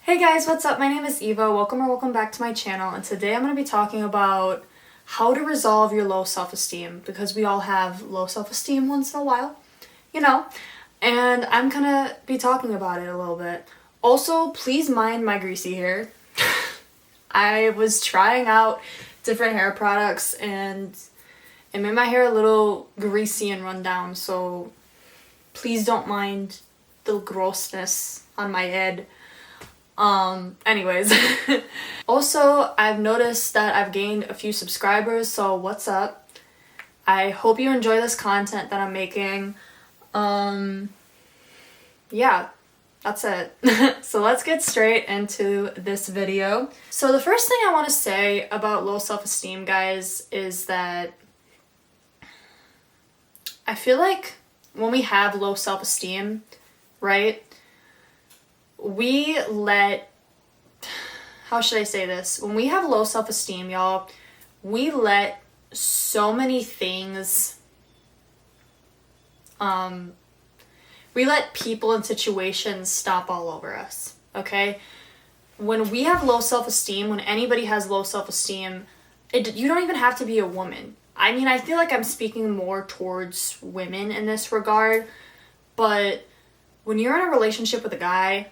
Hey guys, what's up? My name is Eva. Welcome back to my channel, and today I'm going to be talking about how to resolve your low self-esteem, because we all have low self-esteem once in a while, and I'm going to be talking about it a little bit. Also, please mind my greasy hair. I was trying out different hair products and it made my hair a little greasy and run down, so please don't mind the grossness on my head. Anyways. Also, I've noticed that I've gained a few subscribers, so what's up? I hope you enjoy this content that I'm making. Yeah, that's it. So let's get straight into this video. So the first thing I want to say about low self-esteem, guys, is that I feel like when we have low self-esteem, right? We let, how should I say this? When we have low self-esteem, y'all, we let so many things, we let people and situations stop all over us, okay? When we have low self-esteem, when anybody has low self-esteem, you don't even have to be a woman. I mean, I feel like I'm speaking more towards women in this regard, but when you're in a relationship with a guy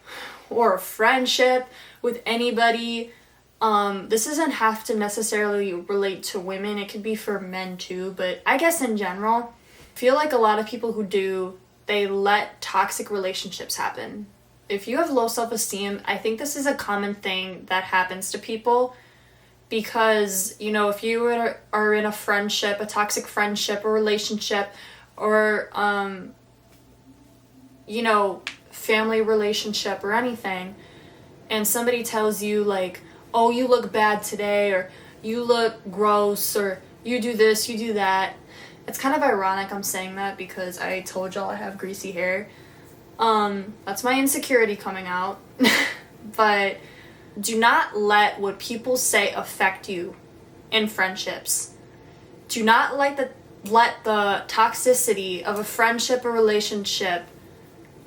or a friendship with anybody, this doesn't have to necessarily relate to women. It could be for men too, but I guess in general, I feel like a lot of people who do, they let toxic relationships happen. If you have low self-esteem, I think this is a common thing that happens to people because, if you are in a friendship, a toxic friendship or relationship, or family relationship or anything, and somebody tells you like, oh, you look bad today, or you look gross, or you do this, you do that. It's kind of ironic I'm saying that because I told y'all I have greasy hair. That's my insecurity coming out. But do not let what people say affect you in friendships. Do not let the toxicity of a friendship or relationship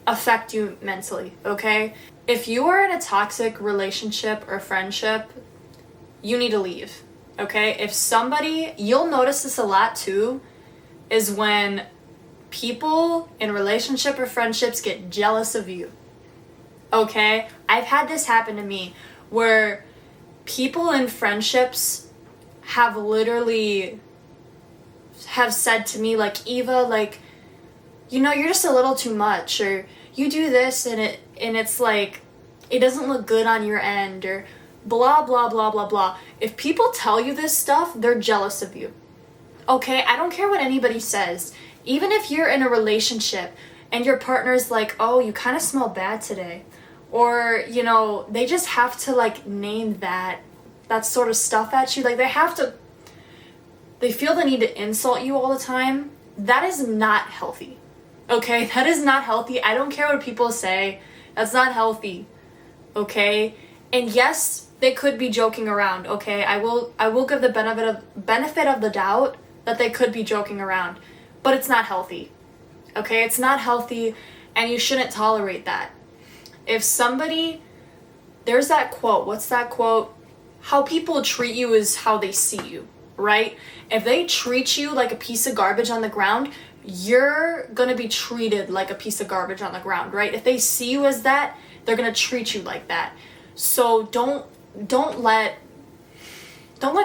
affect you mentally, okay? If you are in a toxic relationship or friendship, you need to leave, okay? If somebody, you'll notice this a lot too, is when people in relationship or friendships get jealous of you, okay? I've had this happen to me where people in friendships have literally said to me like, Eva, like, you're just a little too much, or you do this and it's like, it doesn't look good on your end, or blah, blah, blah, blah, blah. If people tell you this stuff, they're jealous of you. Okay? I don't care what anybody says. Even if you're in a relationship and your partner's like, oh, you kind of smell bad today. Or, they just have to like name that sort of stuff at you. Like they feel the need to insult you all the time. That is not healthy. Okay, that is not healthy. I don't care what people say. That's not healthy. Okay? And yes, they could be joking around. Okay? I will give the benefit of the doubt that they could be joking around. But it's not healthy. Okay? It's not healthy, and you shouldn't tolerate that. If somebody, there's that quote. What's that quote? How people treat you is how they see you, right? If they treat you like a piece of garbage on the ground, you're gonna be treated like a piece of garbage on the ground, right? If they see you as that, they're gonna treat you like that. So don't let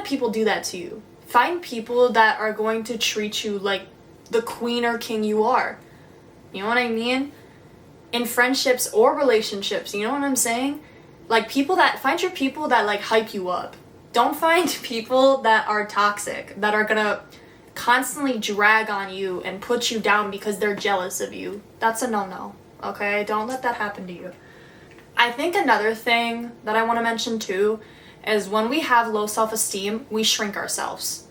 people do that to you. Find people that are going to treat you like the queen or king you are. You know what I mean? In friendships or relationships, you know what I'm saying? Like find your people that like hype you up. Don't find people that are toxic, that are gonna constantly drag on you and put you down because they're jealous of you. That's a no-no, okay? Don't let that happen to you. I think another thing that I want to mention too is when we have low self-esteem, we shrink ourselves.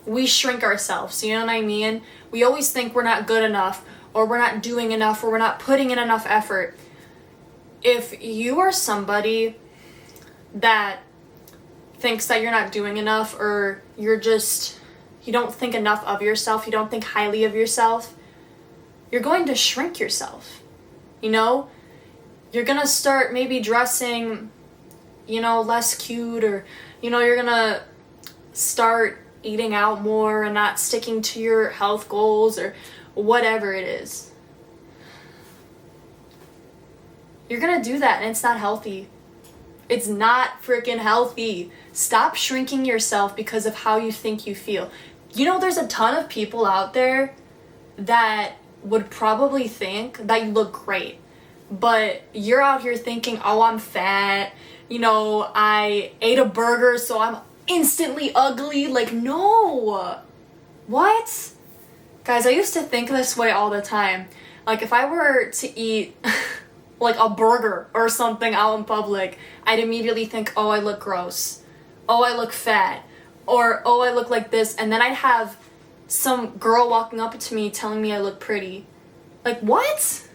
We shrink ourselves, you know what I mean? We always think we're not good enough, or we're not doing enough, or we're not putting in enough effort. If you are somebody that thinks that you're not doing enough, or you don't think enough of yourself, you don't think highly of yourself, you're going to shrink yourself. You're gonna start maybe dressing, less cute, or, you're gonna start eating out more and not sticking to your health goals or whatever it is. You're gonna do that and it's not healthy. It's not freaking healthy. Stop shrinking yourself because of how you think you feel. There's a ton of people out there that would probably think that you look great, but you're out here thinking, oh, I'm fat, I ate a burger so I'm instantly ugly. Like, no. What? Guys, I used to think this way all the time. Like, if I were to eat like a burger or something out in public, I'd immediately think, oh, I look gross, oh, I look fat, or oh, I look like this, and then I'd have some girl walking up to me telling me I look pretty. Like, what?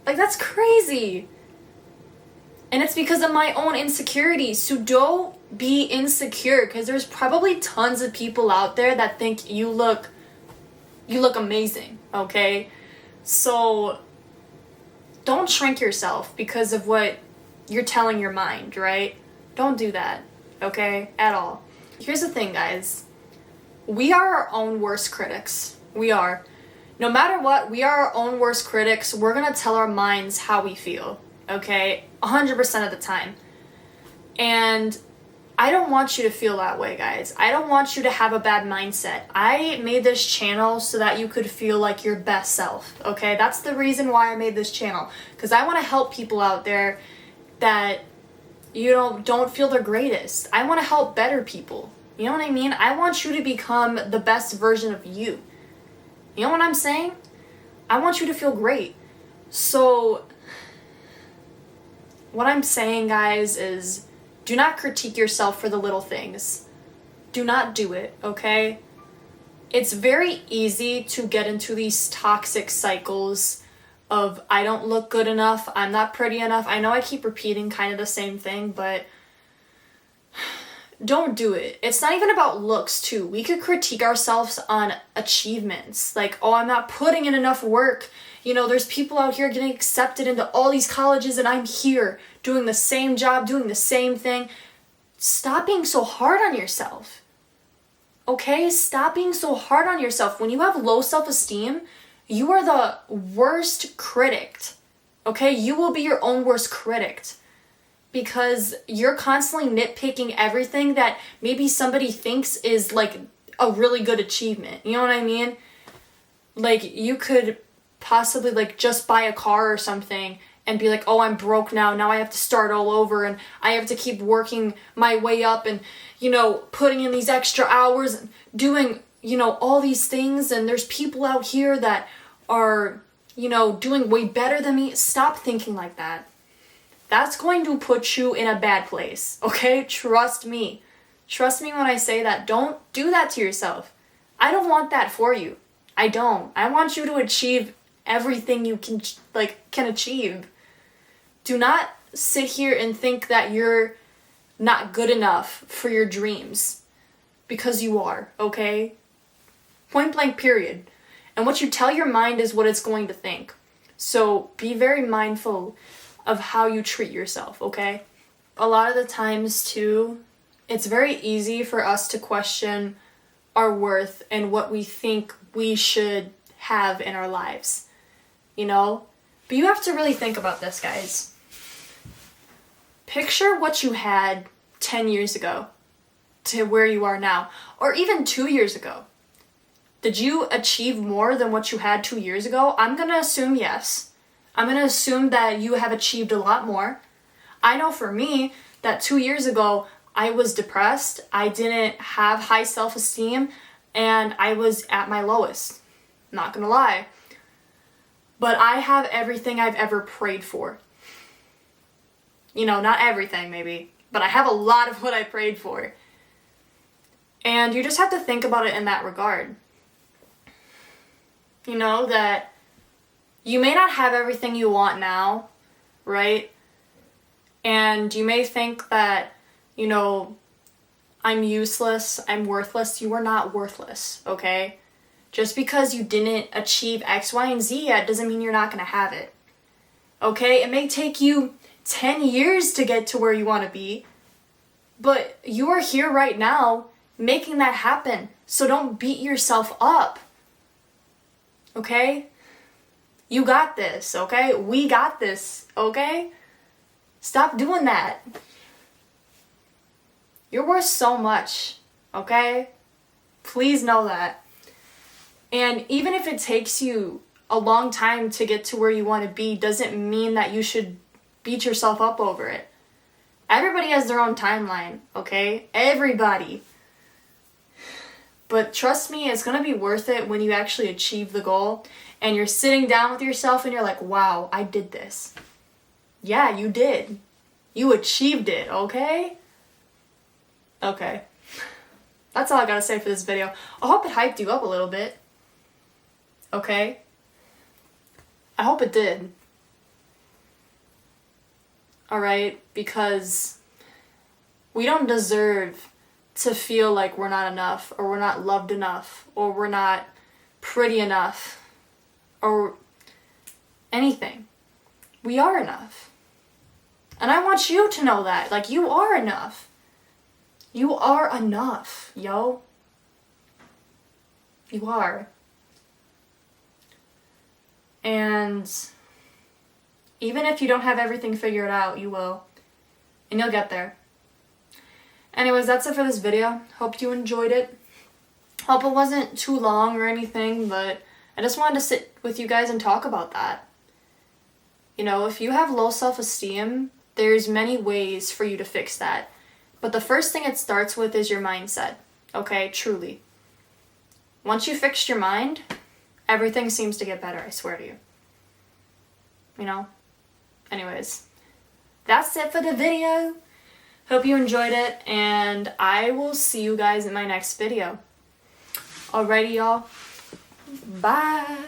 Like, that's crazy. And it's because of my own insecurities. So don't be insecure, because there's probably tons of people out there that think you look amazing, okay? So don't shrink yourself because of what you're telling your mind, right? Don't do that, okay? At all. Here's the thing, guys. We are our own worst critics. We are. No matter what, we are our own worst critics. We're gonna tell our minds how we feel, okay? 100% of the time. And I don't want you to feel that way, guys. I don't want you to have a bad mindset. I made this channel so that you could feel like your best self, okay? That's the reason why I made this channel. Because I want to help people out there that, don't feel their greatest. I want to help better people. You know what I mean? I want you to become the best version of you. You know what I'm saying? I want you to feel great. So, what I'm saying, guys, is do not critique yourself for the little things. Do not do it, okay? It's very easy to get into these toxic cycles of I don't look good enough, I'm not pretty enough. I know I keep repeating kind of the same thing, but don't do it. It's not even about looks, too. We could critique ourselves on achievements. Like, oh, I'm not putting in enough work. There's people out here getting accepted into all these colleges and I'm here doing the same job, doing the same thing. Stop being so hard on yourself. Okay? Stop being so hard on yourself. When you have low self-esteem, you are the worst critic. Okay? You will be your own worst critic. Because you're constantly nitpicking everything that maybe somebody thinks is like a really good achievement. You know what I mean? Like, you could possibly like just buy a car or something and be like, oh, I'm broke now I have to start all over and I have to keep working my way up and putting in these extra hours and doing all these things, and there's people out here that are doing way better than me. Stop thinking like that. That's going to put you in a bad place, okay? Trust me. Trust me when I say that. Don't do that to yourself. I don't want that for you. I don't. I want you to achieve everything you can achieve. Do not sit here and think that you're not good enough for your dreams, because you are, okay? Point blank, period. And what you tell your mind is what it's going to think. So be very mindful of how you treat yourself, okay? A lot of the times, too, it's very easy for us to question our worth and what we think we should have in our lives, But you have to really think about this, guys. Picture what you had 10 years ago to where you are now, or even 2 years ago. Did you achieve more than what you had 2 years ago? I'm going to assume yes. I'm going to assume that you have achieved a lot more. I know for me that 2 years ago, I was depressed, I didn't have high self-esteem, and I was at my lowest. Not gonna lie. But I have everything I've ever prayed for. Not everything maybe, but I have a lot of what I prayed for. And you just have to think about it in that regard. That you may not have everything you want now, right? And you may think that, I'm useless, I'm worthless. You are not worthless, okay? Just because you didn't achieve X, Y, and Z yet doesn't mean you're not going to have it. Okay? It may take you 10 years to get to where you want to be, but you are here right now making that happen. So don't beat yourself up. Okay? You got this, okay? We got this, okay? Stop doing that. You're worth so much, okay? Please know that. And even if it takes you a long time to get to where you want to be, doesn't mean that you should beat yourself up over it. Everybody has their own timeline, okay? Everybody. But trust me, it's gonna be worth it when you actually achieve the goal and you're sitting down with yourself and you're like, wow, I did this. Yeah, you did. You achieved it, okay? Okay. That's all I gotta say for this video. I hope it hyped you up a little bit. Okay? I hope it did. Alright? Because we don't deserve to feel like we're not enough, or we're not loved enough, or we're not pretty enough, or anything. We are enough. And I want you to know that. Like, you are enough. You are enough, yo. You are. And even if you don't have everything figured out, you will. And you'll get there. Anyways, that's it for this video. Hope you enjoyed it. Hope it wasn't too long or anything, but I just wanted to sit with you guys and talk about that. You know, if you have low self-esteem, there's many ways for you to fix that. But the first thing it starts with is your mindset. Okay, truly. Once you fixed your mind, everything seems to get better, I swear to you. You know? Anyways, that's it for the video. Hope you enjoyed it, and I will see you guys in my next video. Alrighty, y'all. Bye.